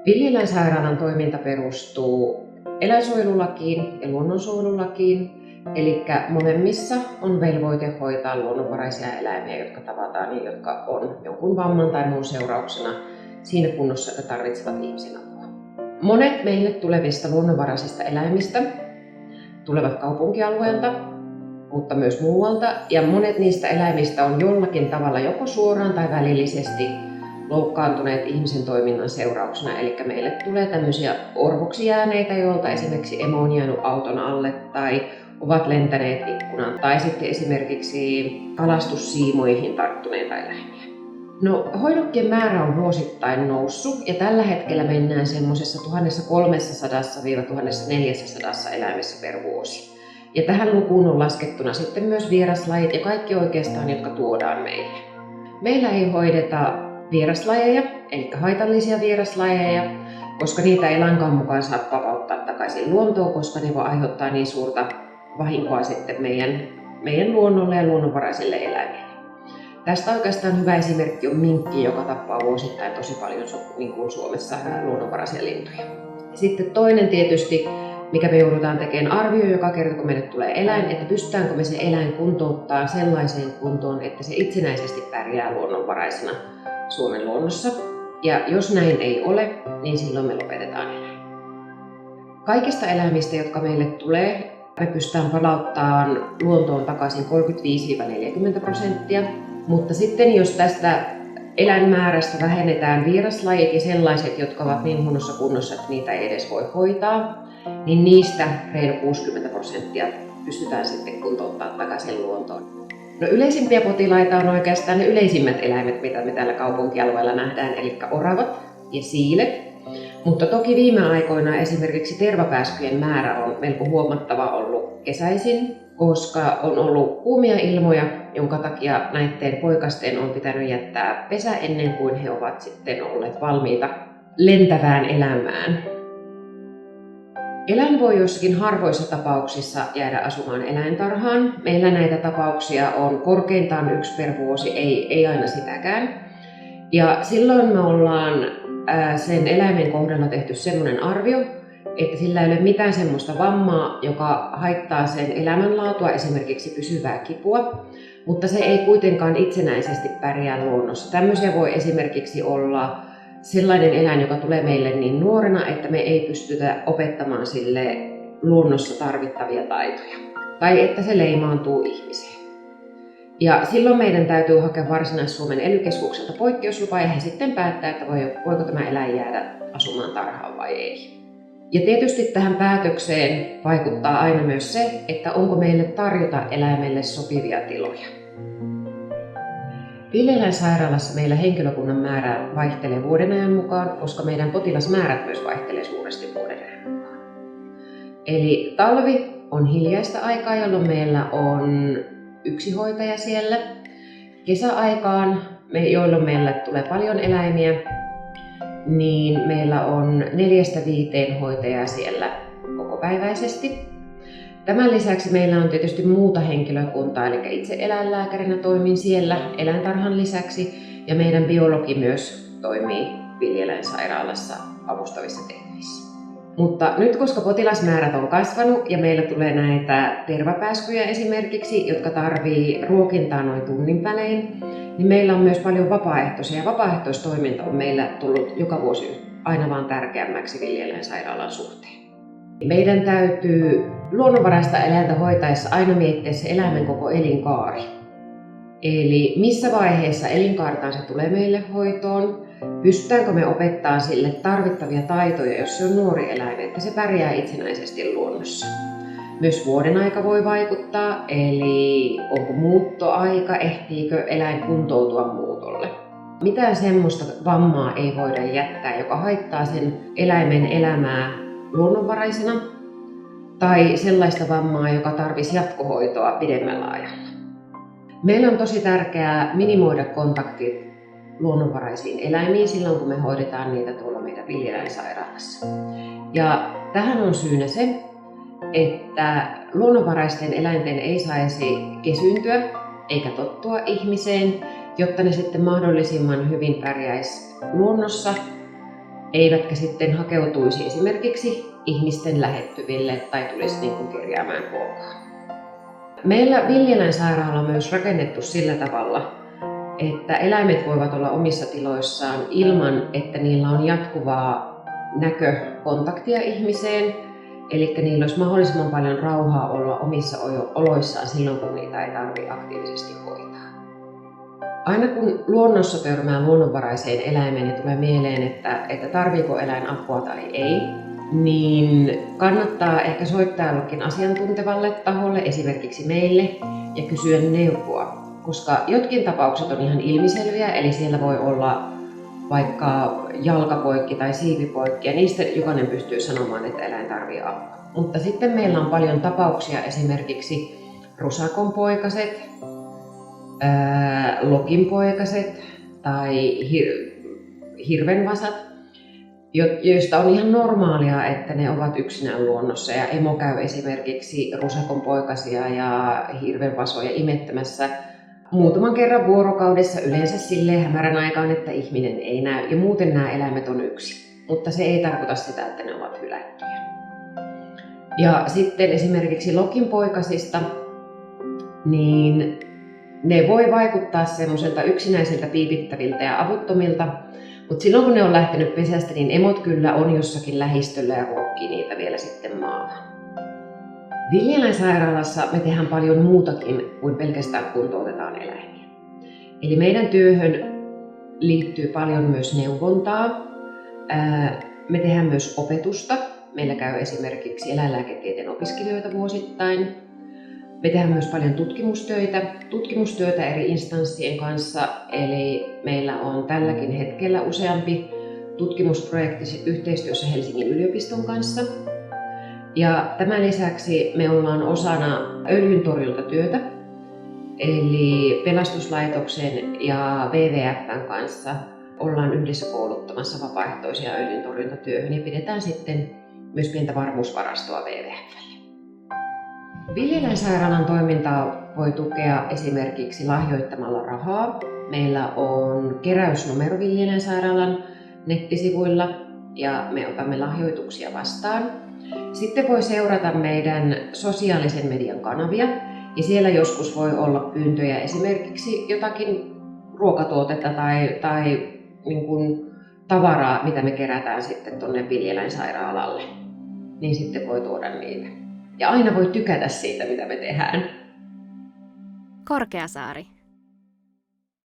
Villieläinsairaalan toiminta perustuu eläinsuojelulakiin ja luonnonsuojelulakiin, eli molemmissa on velvoite hoitaa luonnonvaraisia eläimiä, jotka tavataan ja jotka on jonkun vamman tai muun seurauksena siinä kunnossa, että tarvitsevat ihmisen apua. Monet meille tulevista luonnonvaraisista eläimistä tulevat kaupunkialueelta, mutta myös muualta, ja monet niistä eläimistä on jollakin tavalla joko suoraan tai välillisesti loukkaantuneet ihmisen toiminnan seurauksena. Eli meille tulee tämmöisiä orvoksi jääneitä, joilta esimerkiksi emo on jäänyt auton alle tai ovat lentäneet ikkunaan, tai sitten esimerkiksi kalastussiimoihin tarttuneita eläimiä. No, hoidokkien määrä on vuosittain noussut, ja tällä hetkellä mennään semmoisessa 1300–1400 eläimessä per vuosi. Ja tähän lukuun on laskettuna sitten myös vieraslajit ja kaikki oikeastaan, jotka tuodaan meille. Meillä ei hoideta vieraslajeja, eli haitallisia vieraslajeja, koska niitä ei lainkaan mukaan saa vapauttaa takaisin luontoon, koska ne voi aiheuttaa niin suurta vahinkoa sitten meidän luonnolle ja luonnonvaraisille eläimille. Tästä oikeastaan hyvä esimerkki on minkki, joka tappaa vuosittain tosi paljon niin kuin Suomessa luonnonvaraisia lintuja. Sitten toinen tietysti, mikä me joudutaan tekemään arvio joka kerta, kun meille tulee eläin, että pystytäänkö me se eläin kuntouttaa sellaiseen kuntoon, että se itsenäisesti pärjää luonnonvaraisena Suomen luonnossa. Ja jos näin ei ole, niin silloin me lopetetaan eläin. Kaikista eläimistä, jotka meille tulee, me pystytään palauttamaan luontoon takaisin 35–40%, mutta sitten jos tästä eläinmäärästä vähennetään vieraslajit ja sellaiset, jotka ovat niin huonossa kunnossa, että niitä ei edes voi hoitaa, niin niistä reilu 60% pystytään sitten kuntouttaa takaisin luontoon. No, yleisimpiä potilaita on oikeastaan ne yleisimmät eläimet, mitä me täällä kaupunkialueella nähdään, eli oravat ja siilet. Mutta toki viime aikoina esimerkiksi tervapääskyjen määrä on melko huomattava ollut kesäisin, koska on ollut kuumia ilmoja, jonka takia näiden poikasten on pitänyt jättää pesä ennen kuin he ovat sitten olleet valmiita lentävään elämään. Eläin voi jossakin harvoissa tapauksissa jäädä asumaan eläintarhaan. Meillä näitä tapauksia on korkeintaan 1 per vuosi, ei aina sitäkään. Ja silloin me ollaan sen eläimen kohdalla tehty semmoinen arvio, että sillä ei ole mitään semmoista vammaa, joka haittaa sen elämänlaatua, esimerkiksi pysyvää kipua, mutta se ei kuitenkaan itsenäisesti pärjää luonnossa. Tämmöisiä voi esimerkiksi olla sellainen eläin, joka tulee meille niin nuorena, että me ei pystytä opettamaan sille luonnossa tarvittavia taitoja, tai että se leimaantuu ihmiseen. Ja silloin meidän täytyy hakea Varsinais-Suomen ELY-keskukselta poikkeuslupa ja he sitten päättää, että voiko tämä eläin jäädä asumaan tarhaan vai ei. Ja tietysti tähän päätökseen vaikuttaa aina myös se, että onko meille tarjota eläimelle sopivia tiloja. Villieläinsairaalassa meillä henkilökunnan määrä vaihtelee vuodenajan mukaan, koska meidän potilasmäärät myös vaihtelee suuresti vuodenajan mukaan. Eli talvi on hiljaista aikaa, jolloin meillä on 1 hoitaja siellä. Kesäaikaan, jolloin meille tulee paljon eläimiä, niin meillä on 4–5 hoitajaa siellä kokopäiväisesti. Tämän lisäksi meillä on tietysti muuta henkilökuntaa, eli itse eläinlääkärinä toimin siellä eläintarhan lisäksi, ja meidän biologi myös toimii Villieläinsairaalassa avustavissa tehtävissä. Mutta nyt, koska potilasmäärät on kasvanut ja meillä tulee näitä tervapääskyjä esimerkiksi, jotka tarvii ruokintaa noin tunnin välein, niin meillä on myös paljon vapaaehtoisia. Ja vapaaehtoistoiminta on meillä tullut joka vuosi aina vaan tärkeämmäksi Villieläinsairaalan suhteen. Meidän täytyy luonnonvaraista eläintä hoitaessa aina miettiä se eläimen koko elinkaari. Eli missä vaiheessa elinkaartaan se tulee meille hoitoon, pystytäänkö me opettaa sille tarvittavia taitoja, jos se on nuori eläin, että se pärjää itsenäisesti luonnossa. Myös vuoden aika voi vaikuttaa, eli onko muuttoaika, ehtiikö eläin kuntoutua muutolle. Mitään semmoista vammaa ei voida jättää, joka haittaa sen eläimen elämää luonnonvaraisena, tai sellaista vammaa, joka tarvitsisi jatkohoitoa pidemmällä ajalla. Meillä on tosi tärkeää minimoida kontaktit luonnonvaraisiin eläimiin silloin, kun me hoidetaan niitä tuolla meidän Villieläinsairaalassa. Ja tähän on syynä se, että luonnonvaraisten eläinten ei saisi kesyyntyä eikä tottua ihmiseen, jotta ne sitten mahdollisimman hyvin pärjäisi luonnossa eivätkä sitten hakeutuisi esimerkiksi ihmisten lähettyville tai tulisi niin kuin kerjäämään ruokaa. Meillä villieläinsairaala on myös rakennettu sillä tavalla, että eläimet voivat olla omissa tiloissaan ilman, että niillä on jatkuvaa näkökontaktia ihmiseen. Eli niillä olisi mahdollisimman paljon rauhaa olla omissa oloissaan silloin, kun niitä ei tarvitse aktiivisesti hoitaa. Aina kun luonnossa törmää luonnonvaraiseen eläimeen, niin tulee mieleen, että tarviiko eläin apua tai ei, niin kannattaa ehkä soittaa jollekin asiantuntevalle taholle, esimerkiksi meille, ja kysyä neuvoa. Koska jotkin tapaukset on ihan ilmiselviä, eli siellä voi olla vaikka jalkapoikki tai siipipoikki, ja niistä jokainen pystyy sanomaan, että eläin tarvitsee apua. Mutta sitten meillä on paljon tapauksia, esimerkiksi rusakonpoikaset, lokinpoikaset tai hirvenvasat, joista on ihan normaalia, että ne ovat yksinään luonnossa ja emo käy esimerkiksi rusakonpoikasia ja hirvenvasoja imettämässä muutaman kerran vuorokaudessa, yleensä silleen hämärän aikaan, että ihminen ei näy, ja muuten nämä eläimet on yksin. Mutta se ei tarkoita sitä, että ne ovat hylättyjä. Ja sitten esimerkiksi lokinpoikasista, niin ne voi vaikuttaa semmoiselta yksinäisiltä, piipittäviltä ja avuttomilta, mutta silloin kun ne on lähtenyt pesästä, niin emot kyllä on jossakin lähistöllä ja ruokkii niitä vielä sitten maahan. Villieläinsairaalassa me tehdään paljon muutakin kuin pelkästään kuntoutetaan eläimiä. Eli meidän työhön liittyy paljon myös neuvontaa. Me tehdään myös opetusta. Meillä käy esimerkiksi eläinlääketieteen opiskelijoita vuosittain. Me tehdään myös paljon tutkimustyötä eri instanssien kanssa. Eli meillä on tälläkin hetkellä useampi tutkimusprojekti yhteistyössä Helsingin yliopiston kanssa. Ja tämän lisäksi me ollaan osana öljyntorjuntatyötä, eli pelastuslaitoksen ja WWF:n kanssa ollaan yhdessä kouluttamassa vapaaehtoisia öljyntorjuntatyöhön ja pidetään sitten myös pientä varmuusvarastoa WWF:lle. Villieläinsairaalan toimintaa voi tukea esimerkiksi lahjoittamalla rahaa. Meillä on keräysnumero Villieläinsairaalan nettisivuilla ja me otamme lahjoituksia vastaan. Sitten voi seurata meidän sosiaalisen median kanavia ja siellä joskus voi olla pyyntöjä esimerkiksi jotakin ruokatuotetta tai niin kuin tavaraa, mitä me kerätään sitten tuonne Villieläinsairaalalle. Niin sitten voi tuoda niitä. Ja aina voi tykätä siitä, mitä me tehdään. Korkeasaari.